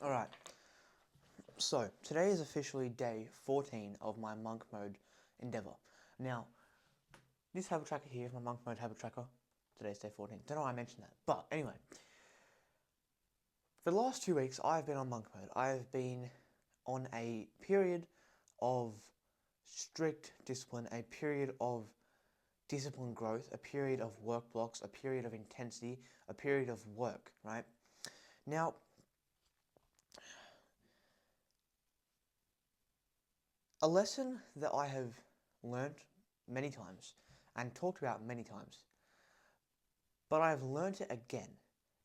Alright, so today is officially day 14 of my monk mode endeavour. Now, this habit tracker here is my monk mode habit tracker. Today's day 14. Don't know why I mentioned that. But anyway, for the last 2 weeks I've been on monk mode. I've been on a period of strict discipline, a period of discipline growth, a period of work blocks, a period of intensity, a period of work, right? Now, a lesson that I have learnt many times and talked about many times, but I've learnt it again.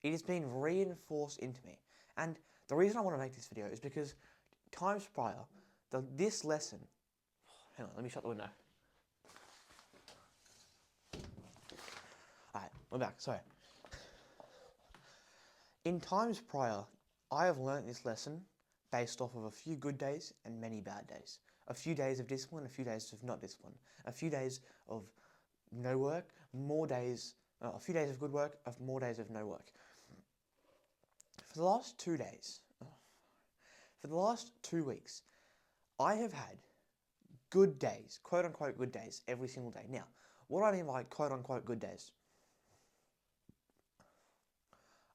It has been reinforced into me. And the reason I want to make this video is because times prior, this lesson... Hang on, let me shut the window. Alright, we're back, sorry. In times prior, I have learnt this lesson based off of a few good days and many bad days. A few days of discipline, a few days of not discipline. A few days of no work, a few days of good work, more days of no work. For the last 2 days, for the last 2 weeks, I have had good days, quote unquote good days, every single day. Now, what do I mean by quote unquote good days?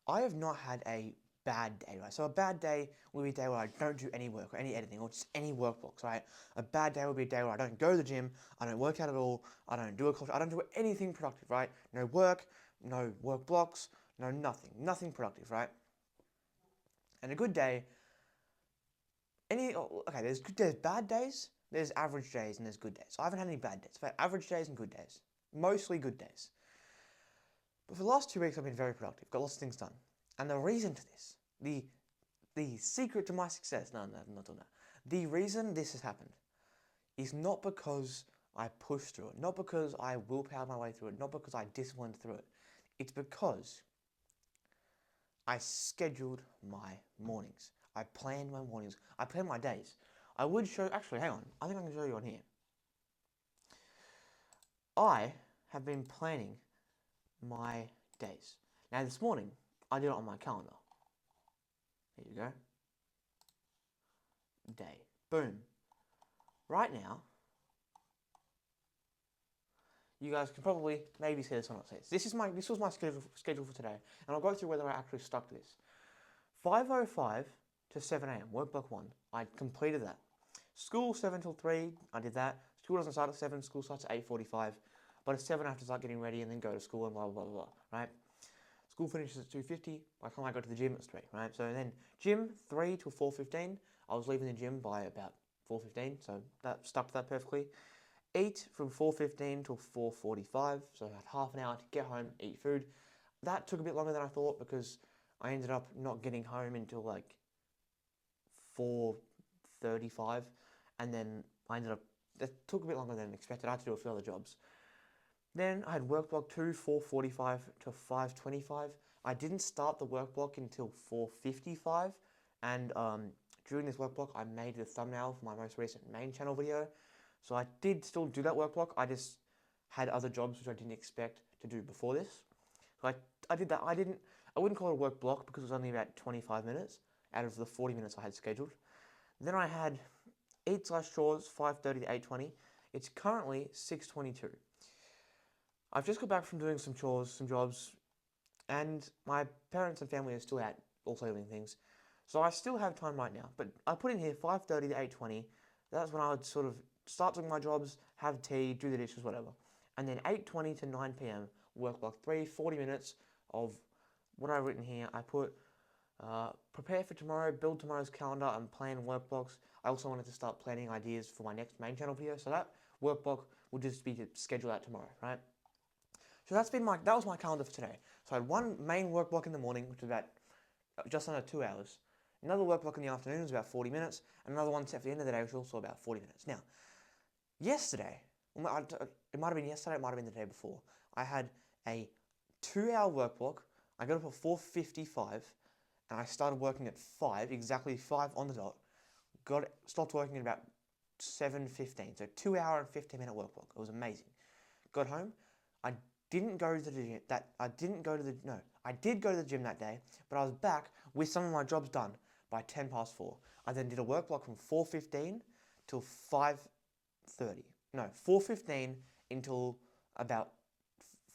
I have not had a bad day, right? So a bad day will be a day where I don't do any work or any editing or just any work blocks, right? A bad day will be a day where I don't go to the gym, I don't work out at all, I don't do I don't do anything productive, right? No work, no work blocks, no nothing productive, right? And a good day, there's bad days, there's average days, and there's good days. So I haven't had any bad days. I've had average days and good days. Mostly good days. But for the last 2 weeks, I've been very productive, got lots of things done. And the reason to this, the secret to my success, no, I'm not doing that. The reason this has happened is not because I pushed through it, not because I willpowered my way through it, not because I disciplined through it. It's because I scheduled my mornings. I planned my mornings. I planned my days. I would show, actually, hang on. I think I can show you on here. I have been planning my days. Now this morning, I did it on my calendar. There you go. Day. Boom. Right now, you guys can probably maybe see this or not see this. This was my schedule for today, and I'll go through whether I actually stuck to this. 5:05 to 7 a.m. work block 1. I completed that. School 7 till 3. I did that. School doesn't start at 7. School starts at 8:45. But at 7 I have to start getting ready and then go to school and blah blah blah blah. Right. School finishes at 2:50. By the time I go to the gym, it's 3. Right. So then gym 3 till 4:15. I was leaving the gym by about 4:15. So that stuck to that perfectly. Eat from 4:15 till 4:45, so I had half an hour to get home, eat food. That took a bit longer than I thought because I ended up not getting home until like 4:35, and then that took a bit longer than expected. I had to do a few other jobs. Then I had work block 2, 4:45 to 5:25. I didn't start the work block until 4:55, and during this work block I made the thumbnail for my most recent main channel video. So I did still do that work block, I just had other jobs which I didn't expect to do before this. So I did that. I wouldn't call it a work block because it was only about 25 minutes out of the 40 minutes I had scheduled. Then I had eat/chores 5:30 to 8:20. It's currently 6:22. I've just got back from doing some chores, some jobs, and my parents and family are still out also doing things. So I still have time right now, but I put in here 5:30 to 8:20. That's when I would sort of start doing my jobs, have tea, do the dishes, whatever. And then 8:20 to 9 p.m, work block 3, 40 minutes of what I've written here. I put prepare for tomorrow, build tomorrow's calendar, and plan work blocks. I also wanted to start planning ideas for my next main channel video, so that work block will just be scheduled out tomorrow, right? So that was my calendar for today. So I had one main work block in the morning, which was about just under 2 hours. Another work block in the afternoon was about 40 minutes, and another one set for the end of the day, which was also about 40 minutes. Now, yesterday, it might have been yesterday, it might have been the day before, I had a 2-hour work block. I got up at 4:55, and I started working at 5, exactly 5 on the dot. Stopped working at about 7:15, so 2-hour and 15-minute work block. It was amazing. Got home, I didn't go to the gym I did go to the gym that day, but I was back with some of my jobs done. by 10 past 4. I then did a work block from 4:15 till 5:30. No, 4:15 until about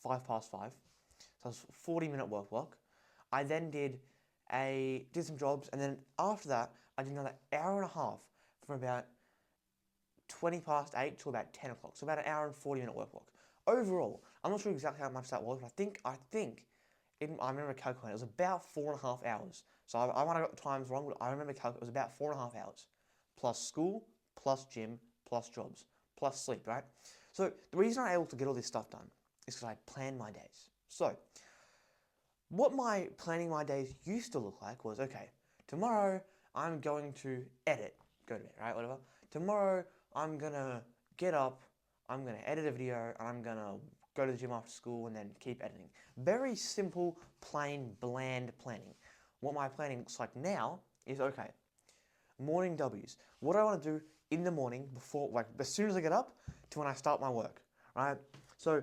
5 past 5. So it was a 40-minute work block. I then did some jobs, and then after that, I did another hour and a half from about 20 past 8 till about 10 o'clock. So about an hour and 40-minute work block. Overall, I'm not sure exactly how much that was, but I remember calculating, it was about 4.5 hours. So I might have got the times wrong, but I remember calculating, it was about 4.5 hours. Plus school, plus gym, plus jobs, plus sleep, right? So the reason I'm able to get all this stuff done is because I plan my days. So what planning my days used to look like was, okay, tomorrow I'm going to edit, go to bed, right, whatever. Tomorrow I'm going to get up, I'm going to edit a video, and I'm going to go to the gym after school and then keep editing. Very simple, plain, bland planning. What my planning looks like now is, okay, morning W's. What do I want to do in the morning before, like, as soon as I get up to when I start my work, right? So,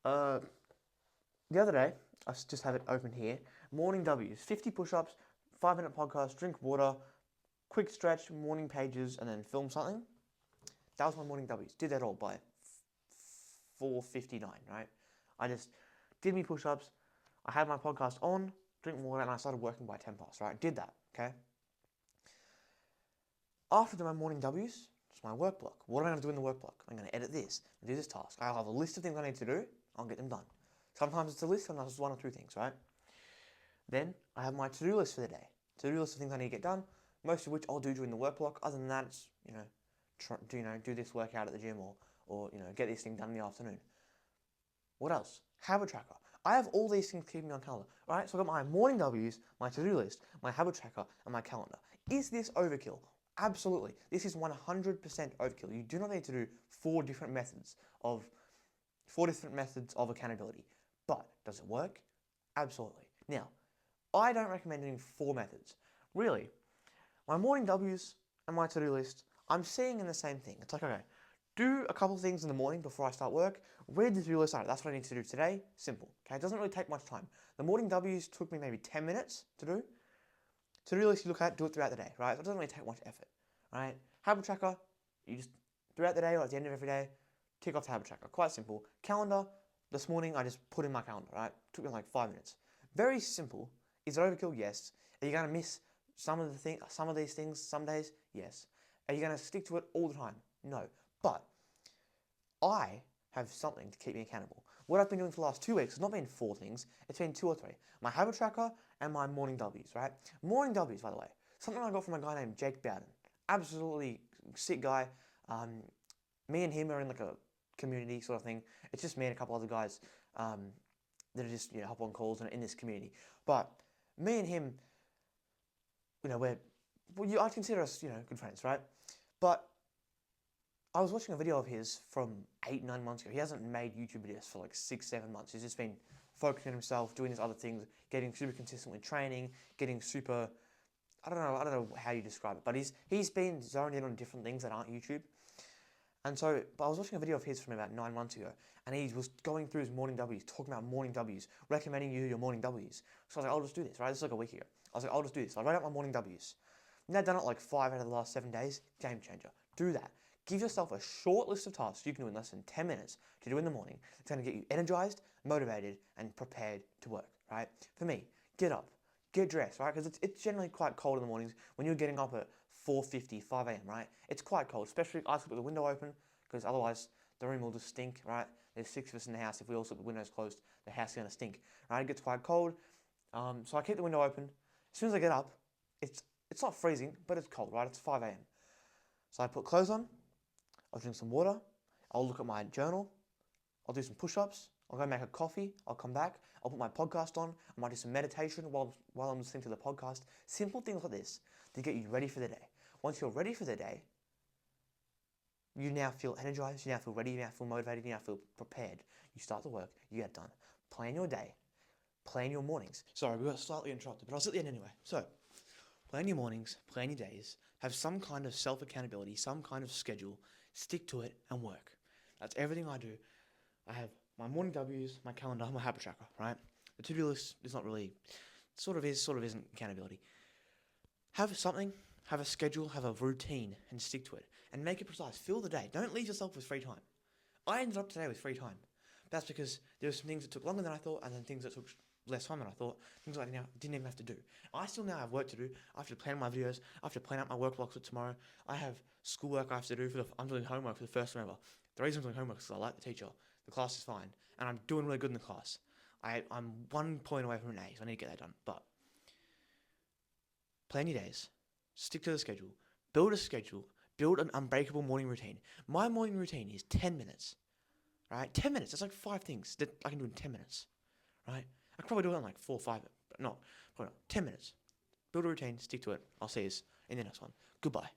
the other day, I just have it open here. Morning W's, 50 push-ups, 5-minute podcast, drink water, quick stretch, morning pages, and then film something. That was my morning W's. Did that all by 4:59, right? I just did me push-ups. I had my podcast on, drink water, and I started working by 10 past, right? Did that, okay? After doing my morning W's, it's my work block. What am I going to do in the work block? I'm going to edit this, do this task. I'll have a list of things I need to do. I'll get them done. Sometimes it's a list, sometimes it's 1 or 2 things, right? Then I have my to-do list for the day. To-do list of things I need to get done, most of which I'll do during the work block. Other than that, it's, do this workout at the gym or get this thing done in the afternoon. What else? Habit tracker. I have all these things keeping me on calendar. All right, so I've got my morning W's, my to-do list, my habit tracker, and my calendar. Is this overkill? Absolutely. This is 100% overkill. You do not need to do 4 different methods of accountability. But does it work? Absolutely. Now, I don't recommend doing 4 methods. Really, my morning W's and my to-do list, I'm seeing in the same thing. It's like, okay, do a couple of things in the morning before I start work. Read the to-do list out. That's what I need to do today. Simple. Okay, it doesn't really take much time. The morning W's took me maybe 10 minutes to do. To-do list you look at, do it throughout the day, right? So it doesn't really take much effort, right? Habit tracker, you just throughout the day or at the end of every day, tick off the habit tracker. Quite simple. Calendar, this morning I just put in my calendar, right? Took me like 5 minutes. Very simple. Is it overkill? Yes. Are you going to miss some of these things some days? Yes. Are you going to stick to it all the time? No. But I have something to keep me accountable. What I've been doing for the last 2 weeks has not been 4 things, it's been 2 or 3. My habit tracker and my morning W's, right? Morning W's, by the way, something I got from a guy named Jake Bowden. Absolutely sick guy. Me and him are in like a community sort of thing. It's just me and a couple other guys that are just hop on calls and in this community. But me and him, I'd consider us good friends, right? But I was watching a video of his from 8-9 months ago. He hasn't made YouTube videos for like 6-7 months. He's just been focusing on himself, doing these other things, getting super consistent with training, getting super. I don't know how you describe it, but he's been zoned in on different things that aren't YouTube. And so, but I was watching a video of his from about 9 months ago, and he was going through his morning W's, talking about morning W's, recommending you your morning W's. So I was like, I'll just do this, right? This is like a week ago. I was like, I'll just do this. I wrote out my morning W's. Now I've done it like 5 out of the last 7 days. Game changer. Do that. Give yourself a short list of tasks you can do in less than 10 minutes to do in the morning. It's going to get you energized, motivated, and prepared to work, right? For me, get up, get dressed, right? Because it's generally quite cold in the mornings when you're getting up at 4:50, 5 a.m., right? It's quite cold, especially if I sleep with the window open, because otherwise the room will just stink, right? There's 6 of us in the house. If we all sleep with the windows closed, the house is going to stink, right? It gets quite cold. So I keep the window open. As soon as I get up, it's not freezing, but it's cold, right? It's 5 a.m. So I put clothes on. I'll drink some water, I'll look at my journal, I'll do some push-ups, I'll go make a coffee, I'll come back, I'll put my podcast on, I might do some meditation while I'm listening to the podcast. Simple things like this to get you ready for the day. Once you're ready for the day, you now feel energized, you now feel ready, you now feel motivated, you now feel prepared. You start the work, you get it done. Plan your day, plan your mornings. Sorry, we got slightly interrupted, but I was at the end anyway. So, plan your mornings, plan your days, have some kind of self-accountability, some kind of schedule. Stick to it and work. That's everything I do. I have my morning W's, my calendar, my habit tracker, right? The to-do list is not really, sort of isn't accountability. Have something, have a schedule, have a routine, and stick to it. And make it precise. Fill the day. Don't leave yourself with free time. I ended up today with free time. That's because there were some things that took longer than I thought, and then things that took less time than I thought. Things I didn't even have to do. I still now have work to do. I have to plan my videos. I have to plan out my work blocks for tomorrow. I have schoolwork I have to do I'm doing homework for the first time ever. The reason I'm doing homework is because I like the teacher. The class is fine, and I'm doing really good in the class. I'm 1 point away from an A, so I need to get that done. But plan your days. Stick to the schedule. Build a schedule. Build an unbreakable morning routine. My morning routine is 10 minutes. Right? 10 minutes. That's like 5 things that I can do in 10 minutes. Right? I could probably do it in like 4 or 5, but not. Probably not. 10 minutes. Build a routine. Stick to it. I'll see you in the next one. Goodbye.